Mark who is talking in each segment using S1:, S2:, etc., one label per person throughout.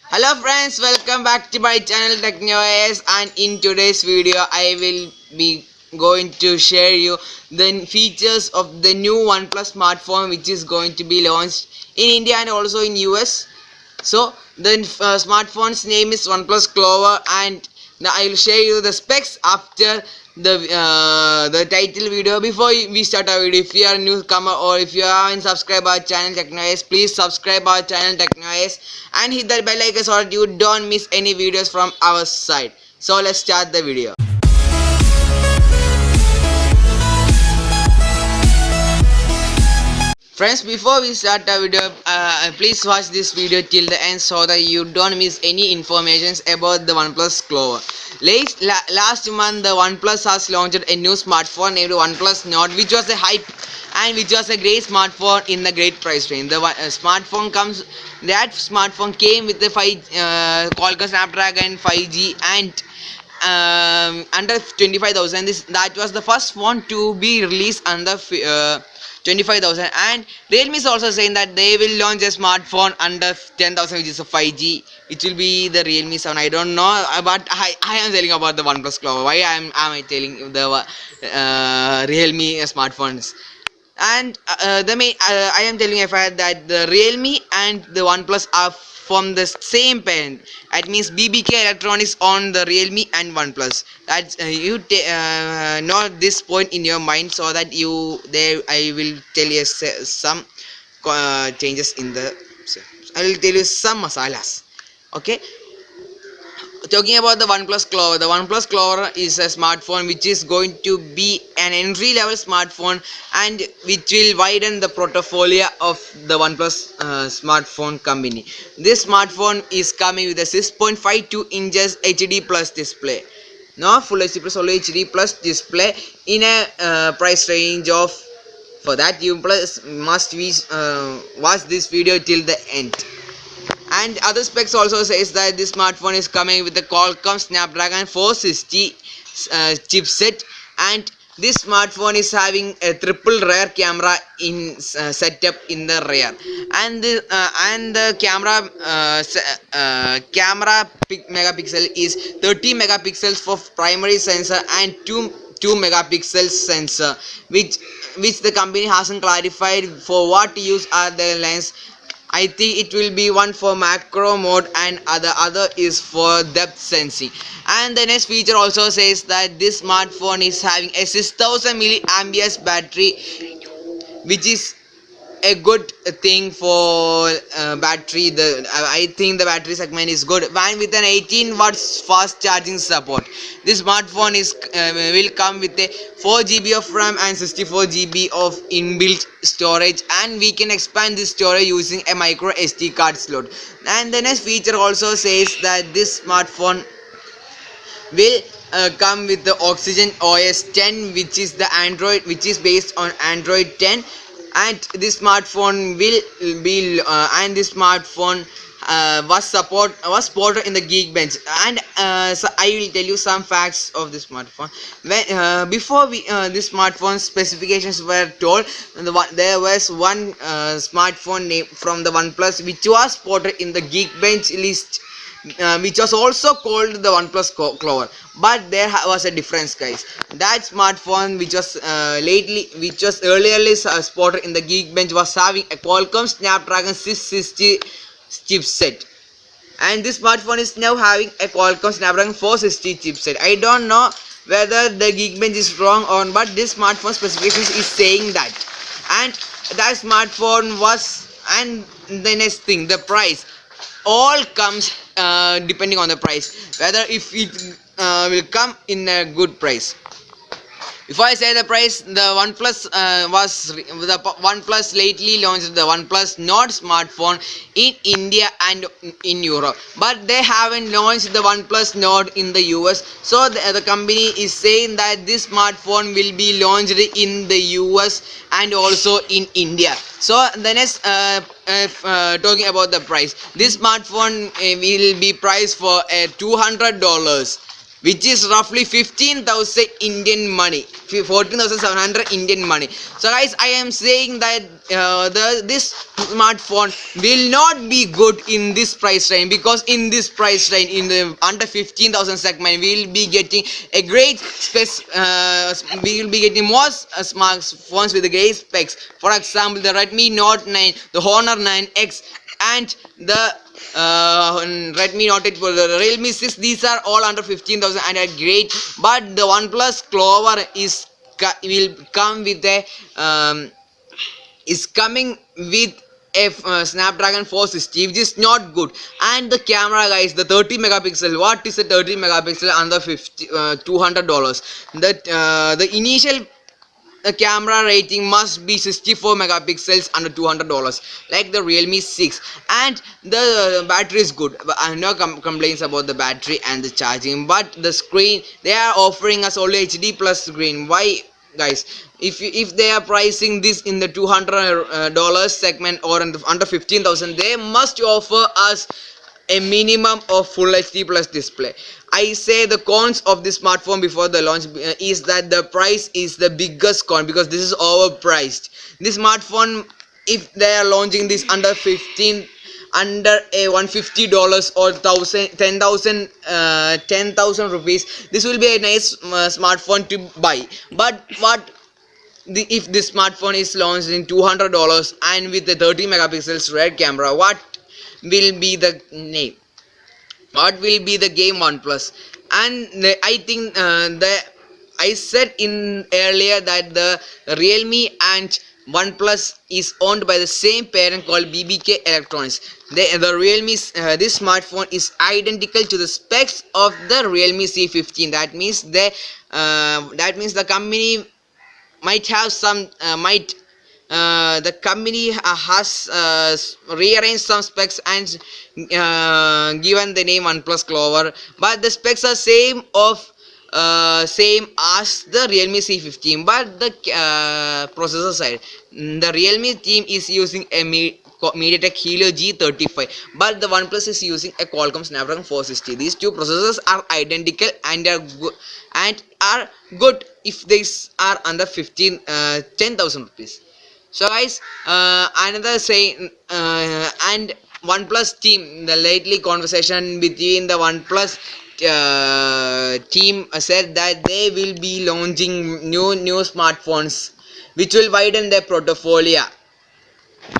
S1: Hello friends, welcome back to my channel TechnoS, and in today's video I will be going to share you the features of the new OnePlus smartphone which is going to be launched in India and also in US. So the smartphone's name is OnePlus Clover, and now I will share you the specs after the title video. Before we start our video, if you are a newcomer or if you haven't subscribed our channel TechnoS, please subscribe our channel TechnoS and hit that bell icon so that you don't miss any videos from our side. So let's start the video. Friends, before we start the video, please watch this video till the end so that you don't miss any information about the OnePlus Clover. Last month, the OnePlus has launched a new smartphone named OnePlus Nord, which was a hype and which was a great smartphone in the great price range. That smartphone came with the Qualcomm Snapdragon 5G and under 25,000. That was the first phone to be released under 25,000, and Realme is also saying that they will launch a smartphone under 10,000 which is a 5G. It will be the Realme 7. I don't know, but I am telling about the OnePlus Clover. Why am I telling the Realme smartphones? And I am telling a fact that the Realme and the OnePlus are from the same parent. That means BBK Electronics on the Realme and OnePlus. That you note this point in your mind so that I will tell you some changes in the. I will tell you some masalas. Okay. Talking about the OnePlus Clover, the OnePlus Clover is a smartphone which is going to be an entry-level smartphone and which will widen the portfolio of the OnePlus smartphone company. This smartphone is coming with a 6.52 inches HD plus display. No full HD plus, only HD plus display in a price range of. For that, you must watch this video till the end. And other specs also says that this smartphone is coming with the Qualcomm Snapdragon 460 chipset, and this smartphone is having a triple rear camera in setup in the rear, and the camera megapixel is 30 megapixels for primary sensor and 2 megapixels sensor, which the company hasn't clarified for what use are the lens. I think it will be one for macro mode and the other is for depth sensing. And the next feature also says that this smartphone is having a 6000 milliamp battery, which is a good thing for battery. I think the battery segment is good, and with an 18 watts fast charging support. This smartphone will come with a 4 GB of RAM and 64 GB of inbuilt storage, and we can expand this storage using a micro SD card slot. And the next feature also says that this smartphone will come with the Oxygen OS 10, which is based on Android 10, and this smartphone was supported in the Geekbench. And so I will tell you some facts of this smartphone. Before this smartphone specifications were told, there was one smartphone name from the OnePlus which was spotted in the Geekbench list, which was also called the OnePlus Clover, but there was a difference, guys. That smartphone which was earlier spotted in the Geekbench was having a Qualcomm Snapdragon 660 chipset, and this smartphone is now having a Qualcomm Snapdragon 460 chipset. I don't know whether the Geekbench is wrong or not, but this smartphone specifications is saying that. And that smartphone and the next thing, the price all comes depending on the price, whether if it will come in a good price. If I say the price, the OnePlus lately launched the OnePlus Nord smartphone in India and in Europe, but they haven't launched the OnePlus Nord in the US. So the company is saying that this smartphone will be launched in the US and also in India. So the next talking about the price, this smartphone will be priced for $200. which is roughly 15,000 Indian money, 14,700 Indian money. So guys, I am saying that this smartphone will not be good in this price range, because in this price range, in the under 15,000 segment, we will be getting a great we will be getting more smartphones with the great specs. For example, the Redmi Note 9, the Honor 9X, and the Redmi Note 8, the Realme 6. These are all under 15,000 and are great. But the OnePlus Clover will come with a is coming with a Snapdragon 460, which is not good. And the camera, guys, the 30 megapixel. What is a 30 megapixel under $200? The initial camera rating must be 64 megapixels under $200, like the Realme 6. And the battery is good. No complaints about the battery and the charging. But the screen, they are offering us only HD plus screen. Why, guys? If they are pricing this in the $200 segment, or in the under 15,000, they must offer us a minimum of full HD plus display. I say the cons of this smartphone before the launch is that the price is the biggest con, because this is overpriced. This smartphone, if they are launching this under under a $150 or 10,000 rupees, this will be a nice smartphone to buy. But if this smartphone is launched in $200 and with the 30 megapixels rear camera, what will be the name? What will be the game OnePlus? And I think I said in earlier that the Realme and OnePlus is owned by the same parent called BBK Electronics. The Realme this smartphone is identical to the specs of the Realme C15. That means the company might have some the company has rearranged some specs and given the name OnePlus Clover, but the specs are same as the Realme C15. But the processor side, the Realme team is using a MediaTek Helio G35, but the OnePlus is using a Qualcomm Snapdragon 460. These two processors are identical and are good if these are under 10,000 rupees. So guys, another saying and OnePlus team, the lately conversation between the OnePlus team said that they will be launching new smartphones which will widen their portfolio.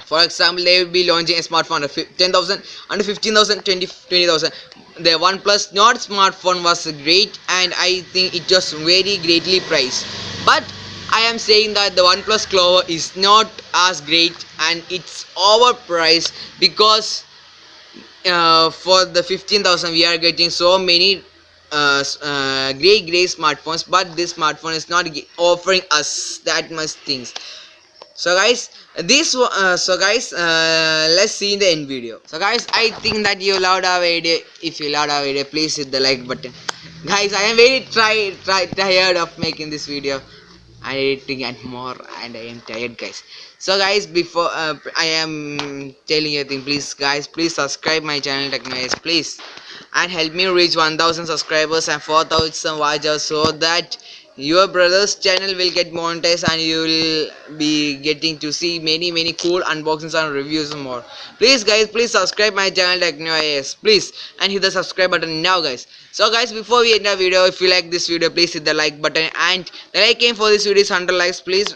S1: For example, they will be launching a smartphone under 10,000, under 15,000, 20,000. The OnePlus Nord smartphone was great, and I think it was very greatly priced. But I am saying that the OnePlus Clover is not as great and it's overpriced, because for the 15,000 we are getting so many great smartphones, but this smartphone is not offering us that much things. So guys, let's see in the end video. So guys, I think that you loved our video. If you loved our video, please hit the like button. Guys, I am very tired of making this video and editing and more, and I am tired, guys. So guys, before I am telling you a thing, please guys, please subscribe my channel Technoice, please, and help me reach 1,000 subscribers and 4,000 watchers, so that your brother's channel will get monetized and you will be getting to see many cool unboxings and reviews and more. Please guys, please subscribe my channel Technoice, please, and hit the subscribe button now, guys. So guys, before we end the video, if you like this video, please hit the like button, and the like aim for this video is 100 likes. Please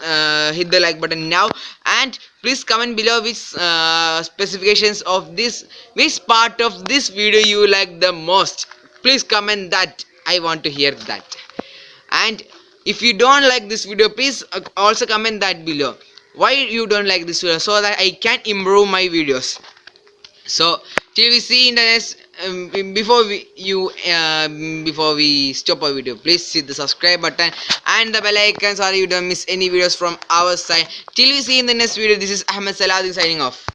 S1: hit the like button now, and please comment below which specifications of this, which part of this video you like the most. Please comment that, I want to hear that. And if you don't like this video, please also comment that below why you don't like this video, so that I can improve my videos. So till we see in the next before we stop our video, please hit the subscribe button and the bell icon so you don't miss any videos from our side. Till we see in the next video, this is Ahmed Salahuddin signing off.